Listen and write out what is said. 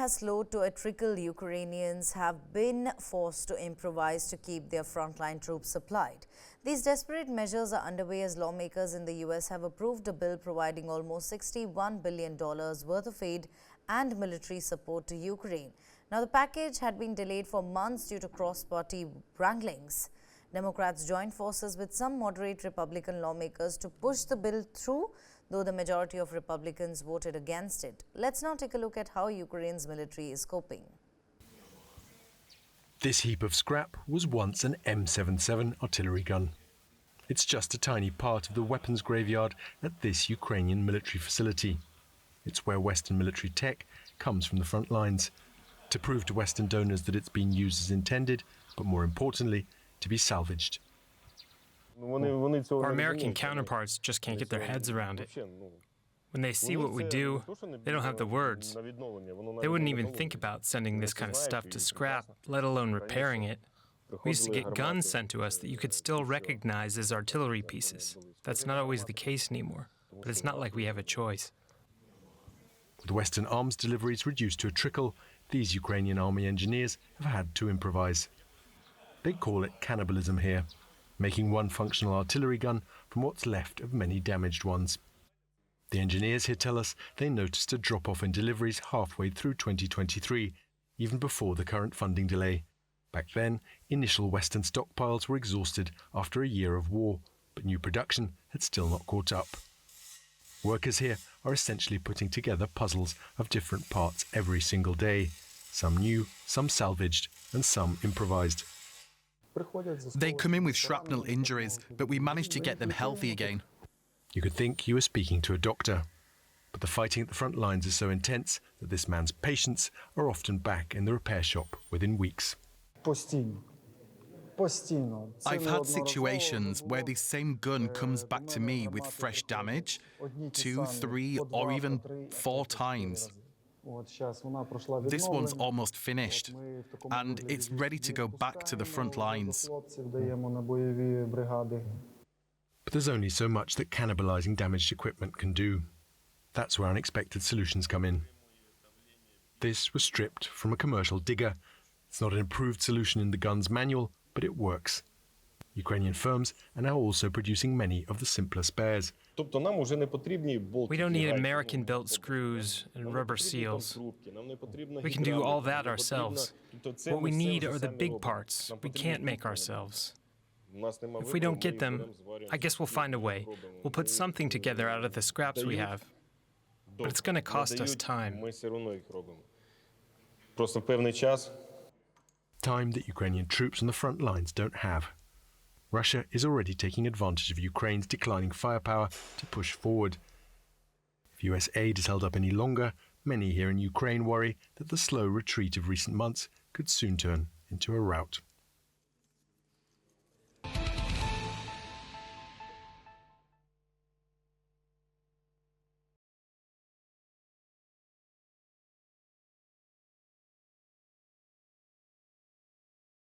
slowed to a trickle, Ukrainians have been forced to improvise to keep their frontline troops supplied. These desperate measures are underway as lawmakers in the US have approved a bill providing almost $61 billion worth of aid and military support to Ukraine. Now, the package had been delayed for months due to cross-party wranglings. Democrats joined forces with some moderate Republican lawmakers to push the bill through, though the majority of Republicans voted against it. Let's now take a look at how Ukraine's military is coping. This heap of scrap was once an M77 artillery gun. It's just a tiny part of the weapons graveyard at this Ukrainian military facility. It's where Western military tech comes from the front lines, to prove to Western donors that it's been used as intended, but more importantly, to be salvaged. Our American counterparts just can't get their heads around it. When they see what we do, they don't have the words. They wouldn't even think about sending this kind of stuff to scrap, let alone repairing it. We used to get guns sent to us that you could still recognize as artillery pieces. That's not always the case anymore, but it's not like we have a choice. With Western arms deliveries reduced to a trickle, these Ukrainian army engineers have had to improvise. They call it cannibalism here, making one functional artillery gun from what's left of many damaged ones. The engineers here tell us they noticed a drop-off in deliveries halfway through 2023, even before the current funding delay. Back then, initial Western stockpiles were exhausted after a year of war, but new production had still not caught up. Workers here are essentially putting together puzzles of different parts every single day, some new, some salvaged, and some improvised. They come in with shrapnel injuries, but we managed to get them healthy again. You could think you were speaking to a doctor, but the fighting at the front lines is so intense that this man's patients are often back in the repair shop within weeks. I've had situations where the same gun comes back to me with fresh damage, 2, 3, or even 4 times. This one's almost finished, and it's ready to go back to the front lines. But there's only so much that cannibalizing damaged equipment can do. That's where unexpected solutions come in. This was stripped from a commercial digger. It's not an improved solution in the gun's manual, but it works. Ukrainian firms are now also producing many of the simpler spares. We don't need American-built screws and rubber seals. We can do all that ourselves. What we need are the big parts we can't make ourselves. If we don't get them, I guess we'll find a way. We'll put something together out of the scraps we have. But it's going to cost us time. Time that Ukrainian troops on the front lines don't have. Russia is already taking advantage of Ukraine's declining firepower to push forward. If US aid is held up any longer, many here in Ukraine worry that the slow retreat of recent months could soon turn into a rout.